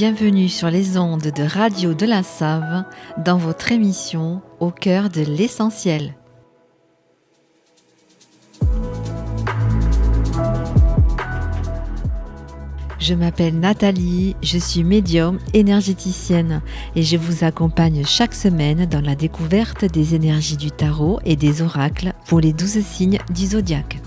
Bienvenue sur les ondes de Radio de la Save dans votre émission Au cœur de l'essentiel. Je m'appelle Nathalie, je suis médium énergéticienne et je vous accompagne chaque semaine dans la découverte des énergies du tarot et des oracles pour les 12 signes du zodiaque.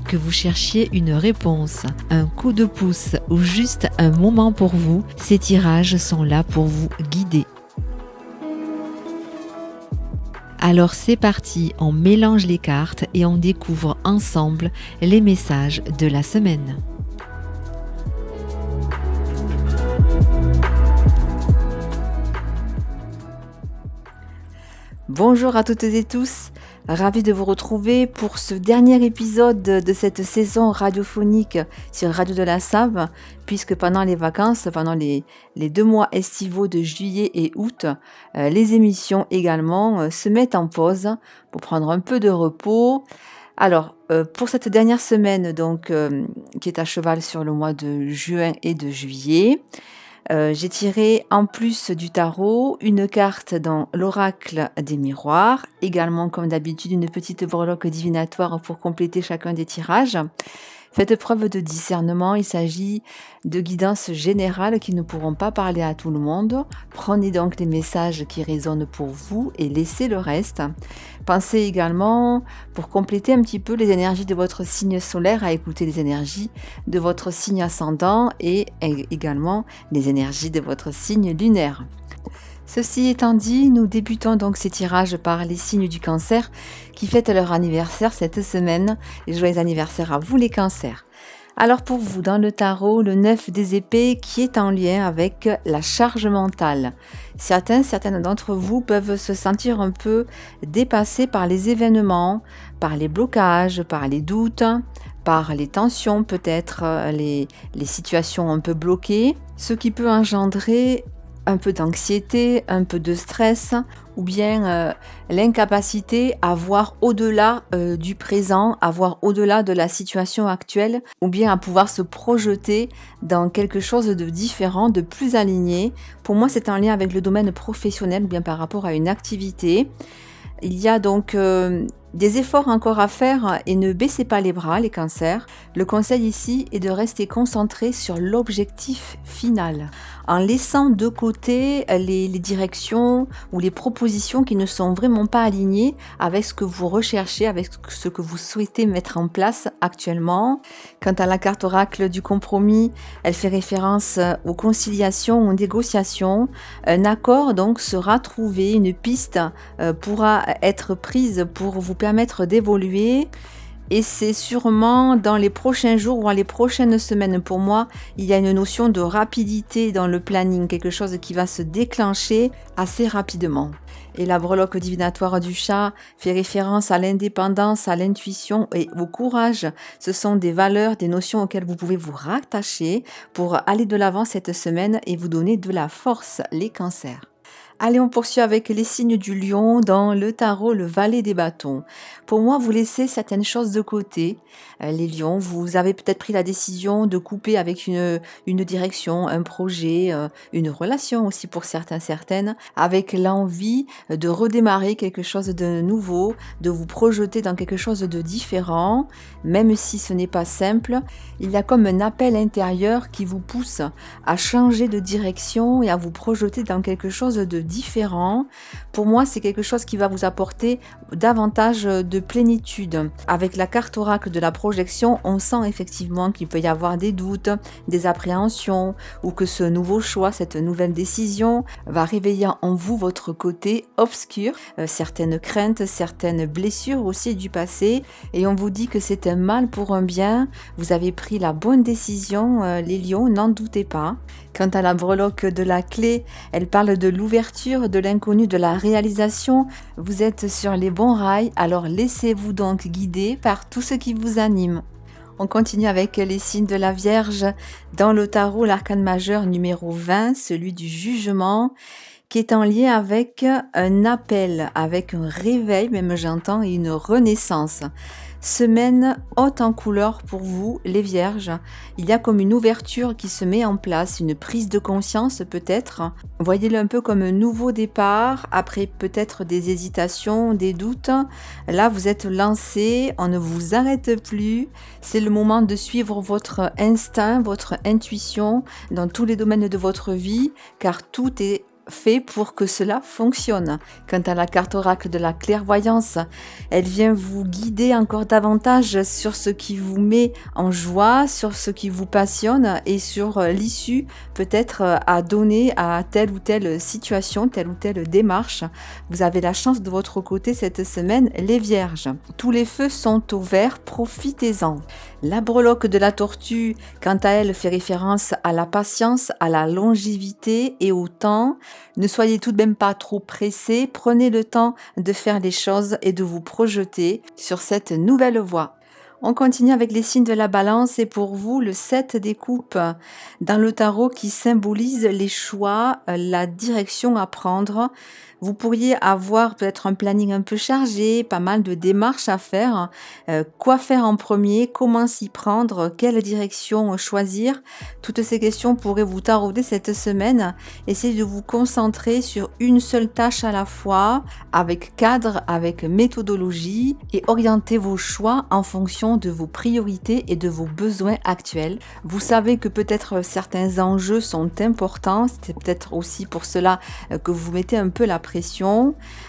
Que vous cherchiez une réponse, un coup de pouce ou juste un moment pour vous, ces tirages sont là pour vous guider. Alors c'est parti, on mélange les cartes et on découvre ensemble les messages de la semaine. Bonjour à toutes et tous, ravi de vous retrouver pour ce dernier épisode de cette saison radiophonique sur Radio de la Save, puisque pendant les vacances, pendant les 2 mois estivaux de juillet et août, les émissions également se mettent en pause pour prendre un peu de repos. Alors, pour cette dernière semaine, donc, qui est à cheval sur le mois de juin et de juillet, j'ai tiré en plus du tarot une carte dans l'oracle des miroirs, également comme d'habitude une petite breloque divinatoire pour compléter chacun des tirages. Faites preuve de discernement, il s'agit de guidances générales qui ne pourront pas parler à tout le monde. Prenez donc les messages qui résonnent pour vous et laissez le reste. Pensez également, pour compléter un petit peu les énergies de votre signe solaire, à écouter les énergies de votre signe ascendant et également les énergies de votre signe lunaire. Ceci étant dit, nous débutons donc ces tirages par les signes du Cancer qui fêtent leur anniversaire cette semaine. Et joyeux anniversaire à vous les cancers. Alors pour vous, dans le tarot, le 9 des épées qui est en lien avec la charge mentale. Certaines d'entre vous peuvent se sentir un peu dépassés par les événements, par les blocages, par les doutes, par les tensions peut-être, les situations un peu bloquées, ce qui peut engendrer un peu d'anxiété, un peu de stress, ou bien l'incapacité à voir au-delà du présent, à voir au-delà de la situation actuelle, ou bien à pouvoir se projeter dans quelque chose de différent, de plus aligné. Pour moi, c'est en lien avec le domaine professionnel, ou bien par rapport à une activité. Il y a donc des efforts encore à faire et ne baissez pas les bras, les cancers. Le conseil ici est de rester concentré sur l'objectif final, en laissant de côté les directions ou les propositions qui ne sont vraiment pas alignées avec ce que vous recherchez, avec ce que vous souhaitez mettre en place actuellement. Quant à la carte oracle du compromis, elle fait référence aux conciliations, aux négociations. Un accord donc sera trouvé, une piste pourra être prise pour vous permettre d'évoluer. Et c'est sûrement dans les prochains jours, voire les prochaines semaines pour moi, il y a une notion de rapidité dans le planning, quelque chose qui va se déclencher assez rapidement. Et la breloque divinatoire du chat fait référence à l'indépendance, à l'intuition et au courage. Ce sont des valeurs, des notions auxquelles vous pouvez vous rattacher pour aller de l'avant cette semaine et vous donner de la force, les cancers. Allez, on poursuit avec les signes du lion dans le tarot, le valet des bâtons. Pour moi, vous laissez certaines choses de côté. Les lions, vous avez peut-être pris la décision de couper avec une direction, un projet, une relation aussi pour certaines, avec l'envie de redémarrer quelque chose de nouveau, de vous projeter dans quelque chose de différent, même si ce n'est pas simple. Il y a comme un appel intérieur qui vous pousse à changer de direction et à vous projeter dans quelque chose de différent. Pour moi, c'est quelque chose qui va vous apporter davantage de plénitude. Avec la carte oracle de la projection, on sent effectivement qu'il peut y avoir des doutes, des appréhensions, ou que ce nouveau choix, cette nouvelle décision va réveiller en vous votre côté obscur, certaines craintes, certaines blessures aussi du passé, et on vous dit que c'est un mal pour un bien. Vous avez pris la bonne décision, les lions, n'en doutez pas. Quant à la breloque de la clé, elle parle de l'ouverture, de l'inconnu, de la réalisation. Vous êtes sur les bons rails, alors laissez-vous donc guider par tout ce qui vous anime. On continue avec les signes de la Vierge. Dans le tarot, l'arcane majeur numéro 20, celui du jugement, qui est en lien avec un appel, avec un réveil, même j'entends, et une renaissance. Semaine haute en couleur pour vous, les Vierges. Il y a comme une ouverture qui se met en place, une prise de conscience peut-être. Voyez-le un peu comme un nouveau départ, après peut-être des hésitations, des doutes. Là, vous êtes lancé, on ne vous arrête plus. C'est le moment de suivre votre instinct, votre intuition dans tous les domaines de votre vie, car tout est fait pour que cela fonctionne. Quant à la carte oracle de la clairvoyance, elle vient vous guider encore davantage sur ce qui vous met en joie, sur ce qui vous passionne et sur l'issue peut-être à donner à telle ou telle situation, telle ou telle démarche. Vous avez la chance de votre côté cette semaine, les Vierges. Tous les feux sont au vert, profitez-en. La breloque de la tortue, quant à elle, fait référence à la patience, à la longévité et au temps. Ne soyez tout de même pas trop pressés, prenez le temps de faire les choses et de vous projeter sur cette nouvelle voie. On continue avec les signes de la balance et pour vous, le 7 des coupes dans le tarot qui symbolise les choix, la direction à prendre. Vous pourriez avoir peut-être un planning un peu chargé, pas mal de démarches à faire. Quoi faire en premier? Comment s'y prendre? Quelle direction choisir? Toutes ces questions pourraient vous tarauder cette semaine. Essayez de vous concentrer sur une seule tâche à la fois, avec cadre, avec méthodologie et orientez vos choix en fonction de vos priorités et de vos besoins actuels. Vous savez que peut-être certains enjeux sont importants. C'est peut-être aussi pour cela que vous mettez un peu la pression.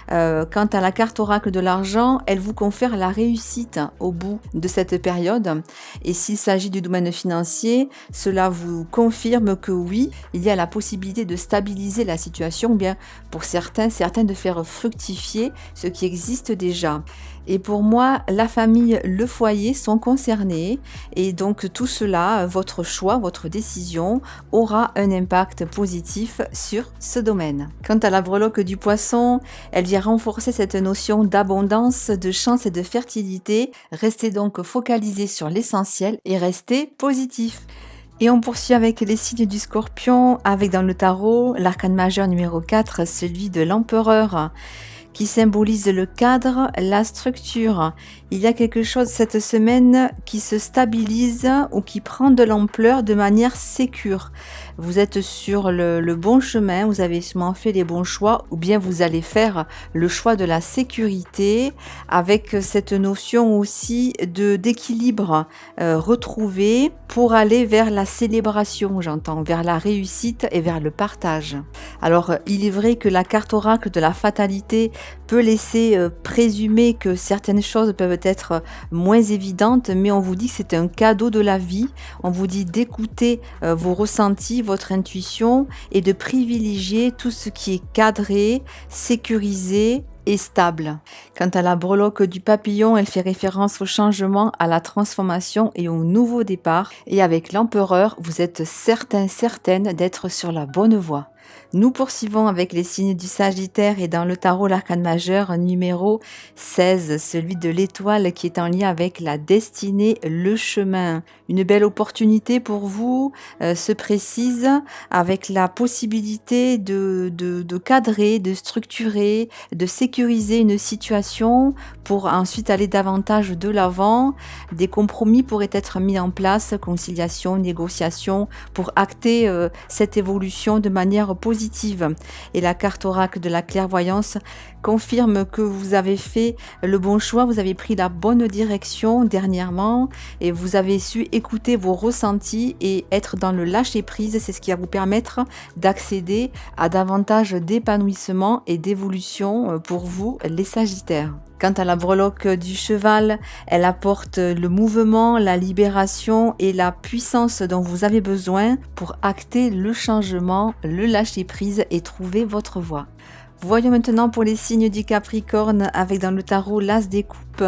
Quant à la carte oracle de l'argent, elle vous confère la réussite au bout de cette période. Et s'il s'agit du domaine financier, cela vous confirme que oui, il y a la possibilité de stabiliser la situation, ou bien pour certains de faire fructifier ce qui existe déjà. Et pour moi, la famille, le foyer sont concernés et donc tout cela, votre choix, votre décision aura un impact positif sur ce domaine. Quant à la breloque du poisson, elle vient renforcer cette notion d'abondance, de chance et de fertilité. Restez donc focalisés sur l'essentiel et restez positif. Et on poursuit avec les signes du Scorpion, avec dans le tarot l'arcane majeur numéro 4, celui de l'empereur, qui symbolise le cadre, la structure. Il y a quelque chose cette semaine qui se stabilise ou qui prend de l'ampleur de manière sécure. Vous êtes sur le bon chemin, vous avez sûrement fait les bons choix ou bien vous allez faire le choix de la sécurité avec cette notion aussi d'équilibre retrouvé pour aller vers la célébration, j'entends, vers la réussite et vers le partage. Alors, il est vrai que la carte oracle de la fatalité peut laisser présumer que certaines choses peuvent être moins évidentes, mais on vous dit que c'est un cadeau de la vie. On vous dit d'écouter vos ressentis, votre intuition et de privilégier tout ce qui est cadré, sécurisé et stable. Quant à la breloque du papillon, elle fait référence au changement, à la transformation et au nouveau départ. Et avec l'empereur, vous êtes certaine d'être sur la bonne voie. Nous poursuivons avec les signes du Sagittaire et dans le tarot l'arcane majeur numéro 16, celui de l'étoile qui est en lien avec la destinée, le chemin. Une belle opportunité pour vous se précise avec la possibilité de cadrer, de structurer, de sécuriser une situation pour ensuite aller davantage de l'avant. Des compromis pourraient être mis en place, conciliation, négociation, pour acter cette évolution de manière positive. Et la carte oracle de la clairvoyance confirme que vous avez fait le bon choix, vous avez pris la bonne direction dernièrement et vous avez su écouter vos ressentis et être dans le lâcher-prise. C'est ce qui va vous permettre d'accéder à davantage d'épanouissement et d'évolution pour vous, les Sagittaires. Quant à la breloque du cheval, elle apporte le mouvement, la libération et la puissance dont vous avez besoin pour acter le changement, le lâcher-prise et trouver votre voie. Voyons maintenant pour les signes du Capricorne avec dans le tarot l'As des coupes. coupe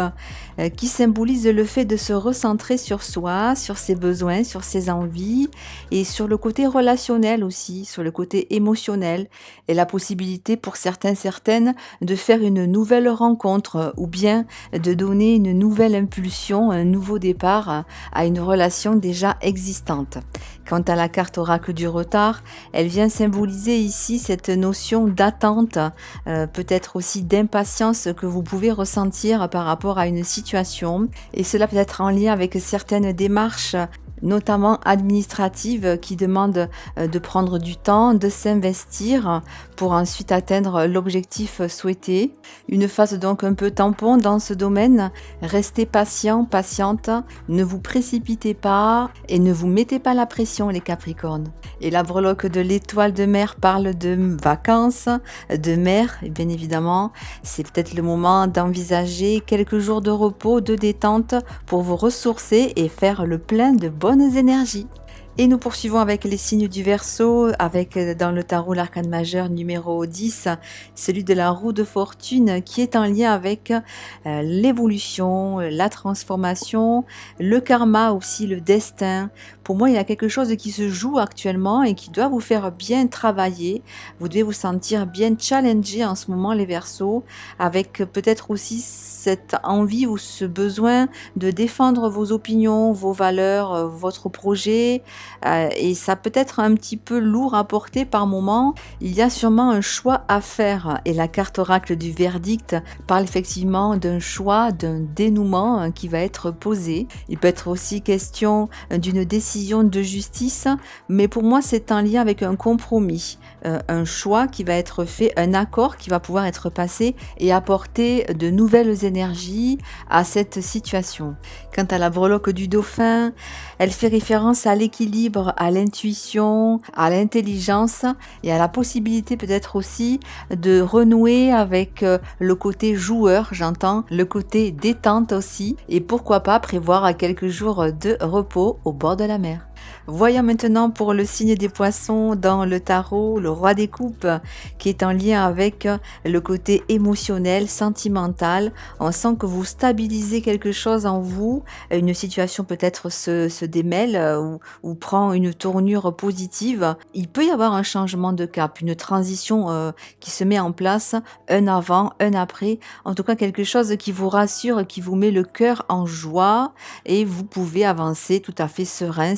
qui symbolise le fait de se recentrer sur soi, sur ses besoins, sur ses envies et sur le côté relationnel aussi, sur le côté émotionnel et la possibilité pour certains, certaines de faire une nouvelle rencontre ou bien de donner une nouvelle impulsion, un nouveau départ à une relation déjà existante. Quant à la carte oracle du retard, elle vient symboliser ici cette notion d'attente, peut-être aussi d'impatience que vous pouvez ressentir par rapport à une situation. Et cela peut être en lien avec certaines démarches notamment administratives qui demandent de prendre du temps, de s'investir pour ensuite atteindre l'objectif souhaité. Une phase donc un peu tampon dans ce domaine. Restez patient, patiente, ne vous précipitez pas et ne vous mettez pas la pression les Capricornes. Et la breloque de l'étoile de mer parle de vacances, de mer, et bien évidemment, c'est peut-être le moment d'envisager quelques jours de repos, de détente pour vous ressourcer et faire le plein de bonnes énergies. Et nous poursuivons avec les signes du Verseau, avec dans le tarot l'arcane majeur numéro 10, celui de la roue de fortune qui est en lien avec l'évolution, la transformation, le karma aussi, le destin. Pour moi, il y a quelque chose qui se joue actuellement et qui doit vous faire bien travailler. Vous devez vous sentir bien challengé en ce moment les Verseaux, avec peut-être aussi cette envie ou ce besoin de défendre vos opinions, vos valeurs, votre projet. Et ça peut être un petit peu lourd à porter par moment. Il y a sûrement un choix à faire et la carte oracle du verdict parle effectivement d'un choix, d'un dénouement qui va être posé. Il peut être aussi question d'une décision de justice, mais pour moi c'est en lien avec un compromis, un choix qui va être fait, un accord qui va pouvoir être passé et apporter de nouvelles énergies à cette situation. Quant à la breloque du dauphin, elle fait référence à l'équilibre, à l'intuition, à l'intelligence et à la possibilité peut-être aussi de renouer avec le côté joueur, j'entends, le côté détente aussi et pourquoi pas prévoir quelques jours de repos au bord de la mer. Voyons maintenant pour le signe des poissons dans le tarot, le roi des coupes qui est en lien avec le côté émotionnel, sentimental. On sent que vous stabilisez quelque chose en vous, une situation peut-être se démêle ou prend une tournure positive. Il peut y avoir un changement de cap, une transition qui se met en place, un avant, un après. En tout cas quelque chose qui vous rassure, qui vous met le cœur en joie et vous pouvez avancer tout à fait sereine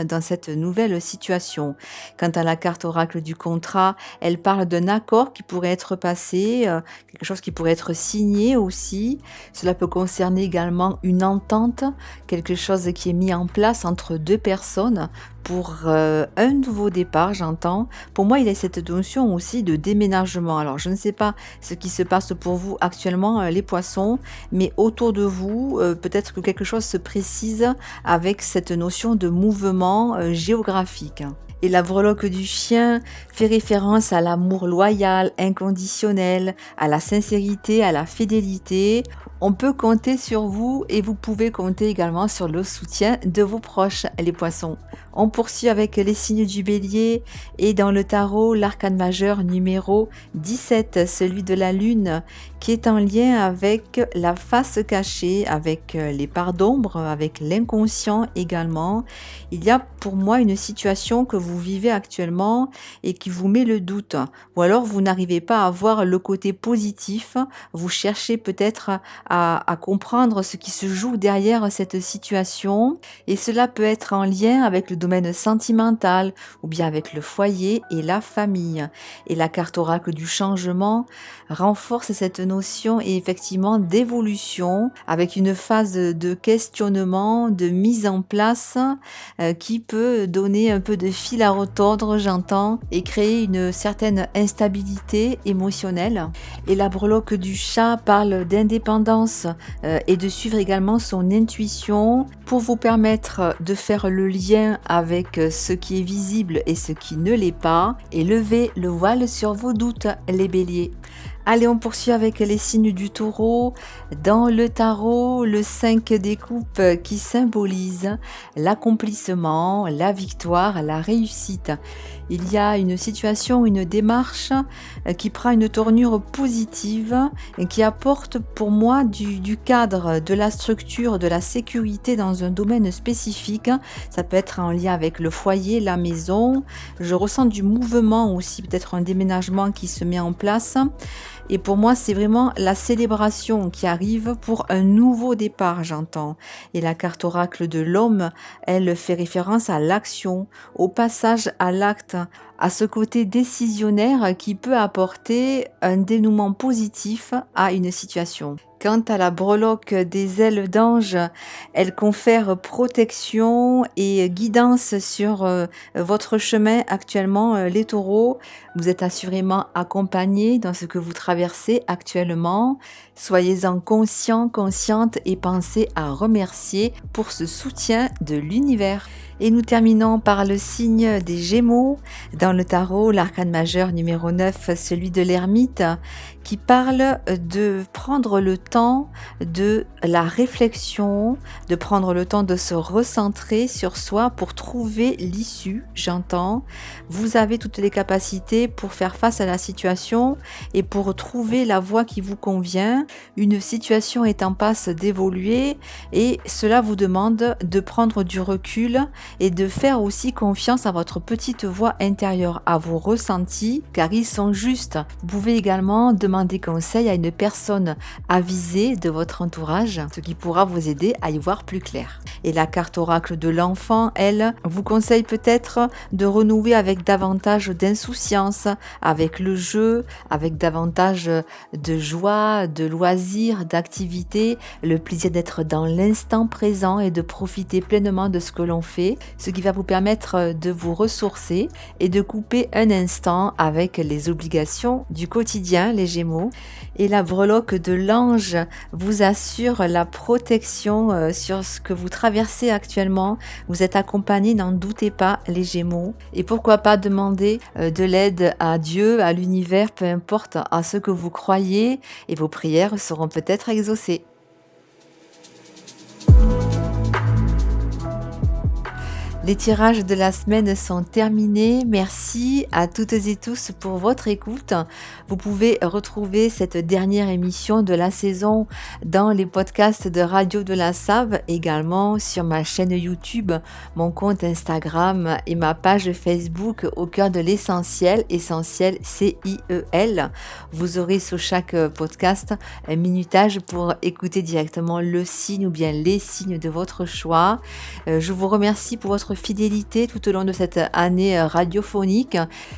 dans cette nouvelle situation. Quant à la carte oracle du contrat, elle parle d'un accord qui pourrait être passé, quelque chose qui pourrait être signé aussi. Cela peut concerner également une entente, quelque chose qui est mis en place entre deux personnes pour un nouveau départ, j'entends. Pour moi, il y a cette notion aussi de déménagement. Alors, je ne sais pas ce qui se passe pour vous actuellement, les poissons, mais autour de vous, peut-être que quelque chose se précise avec cette notion de mouvement géographique. Et la breloque du chien fait référence à l'amour loyal, inconditionnel, à la sincérité, à la fidélité. On peut compter sur vous et vous pouvez compter également sur le soutien de vos proches, les poissons. On poursuit avec les signes du bélier et dans le tarot, l'arcane majeur numéro 17, celui de la lune, qui est en lien avec la face cachée, avec les parts d'ombre, avec l'inconscient également. Il y a pour moi une situation que vous vivez actuellement et qui vous met le doute. Ou alors vous n'arrivez pas à voir le côté positif, vous cherchez peut-être à comprendre ce qui se joue derrière cette situation et cela peut être en lien avec le domaine sentimental ou bien avec le foyer et la famille. Et la carte oracle du changement renforce cette notion et effectivement d'évolution avec une phase de questionnement, de mise en place qui peut donner un peu de fil à retordre, j'entends, et créer une certaine instabilité émotionnelle. Et la breloque du chat parle d'indépendance et de suivre également son intuition pour vous permettre de faire le lien avec ce qui est visible et ce qui ne l'est pas et lever le voile sur vos doutes, les béliers. Allez, on poursuit avec les signes du taureau. Dans le tarot, le 5 des coupes qui symbolise l'accomplissement, la victoire, la réussite. Il y a une situation, une démarche qui prend une tournure positive et qui apporte pour moi du cadre, de la structure, de la sécurité dans un domaine spécifique. Ça peut être en lien avec le foyer, la maison. Je ressens du mouvement aussi, peut-être un déménagement qui se met en place. Et pour moi, c'est vraiment la célébration qui arrive pour un nouveau départ, j'entends. Et la carte oracle de l'homme, elle fait référence à l'action, au passage à l'acte, à ce côté décisionnaire qui peut apporter un dénouement positif à une situation. Quant à la breloque des ailes d'ange, elle confère protection et guidance sur votre chemin actuellement, les taureaux. Vous êtes assurément accompagnés dans ce que vous traversez actuellement. Soyez-en conscients, conscientes et pensez à remercier pour ce soutien de l'univers. Et nous terminons par le signe des Gémeaux. Dans le tarot, l'arcane majeur numéro 9, celui de l'ermite, qui parle de prendre le temps de la réflexion, de prendre le temps de se recentrer sur soi pour trouver l'issue, j'entends. Vous avez toutes les capacités pour faire face à la situation et pour trouver la voie qui vous convient. Une situation est en passe d'évoluer et cela vous demande de prendre du recul et de faire aussi confiance à votre petite voix intérieure, à vos ressentis, car ils sont justes. Vous pouvez également demander conseil à une personne avisée de votre entourage, ce qui pourra vous aider à y voir plus clair. Et la carte oracle de l'enfant, elle, vous conseille peut-être de renouer avec davantage d'insouciance, avec le jeu, avec davantage de joie, de loisirs, d'activités, le plaisir d'être dans l'instant présent et de profiter pleinement de ce que l'on fait, ce qui va vous permettre de vous ressourcer et de couper un instant avec les obligations du quotidien, les Gémeaux. Et la breloque de l'ange vous assure la protection sur ce que vous traversez actuellement. Vous êtes accompagné, n'en doutez pas, les Gémeaux. Et pourquoi pas demander de l'aide à Dieu, à l'univers, peu importe à ce que vous croyez, et vos prières seront peut-être exaucées. Les tirages de la semaine sont terminés. Merci à toutes et tous pour votre écoute. Vous pouvez retrouver cette dernière émission de la saison dans les podcasts de Radio de la Save, également sur ma chaîne YouTube, mon compte Instagram et ma page Facebook Au cœur de l'essentiel, essentiel CIEL. Vous aurez sur chaque podcast un minutage pour écouter directement le signe ou bien les signes de votre choix. Je vous remercie pour votre fidélité tout au long de cette année radiophonique.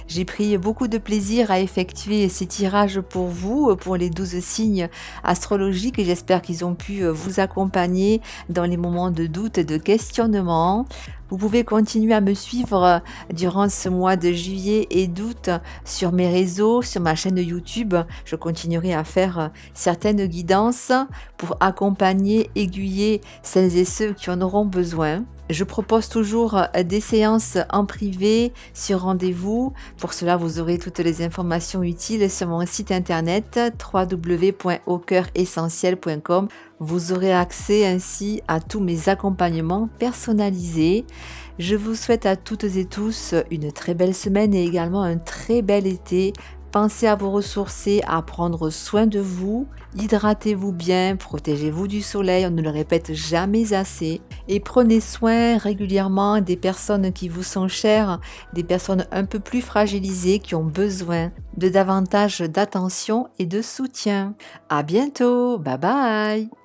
J'ai pris beaucoup de plaisir à effectuer ces tirages pour vous, pour les 12 signes astrologiques, et j'espère qu'ils ont pu vous accompagner dans les moments de doute et de questionnement. Vous pouvez continuer à me suivre durant ce mois de juillet et d'août sur mes réseaux, sur ma chaîne YouTube. Je continuerai à faire certaines guidances pour accompagner, aiguiller celles et ceux qui en auront besoin. Je propose toujours des séances en privé sur rendez-vous. Pour cela, vous aurez toutes les informations utiles sur mon site internet www.aucoeuressentiel.com. Vous aurez accès ainsi à tous mes accompagnements personnalisés. Je vous souhaite à toutes et tous une très belle semaine et également un très bel été. Pensez à vous ressourcer, à prendre soin de vous, hydratez-vous bien, protégez-vous du soleil, on ne le répète jamais assez, et prenez soin régulièrement des personnes qui vous sont chères, des personnes un peu plus fragilisées qui ont besoin de davantage d'attention et de soutien. À bientôt, bye bye!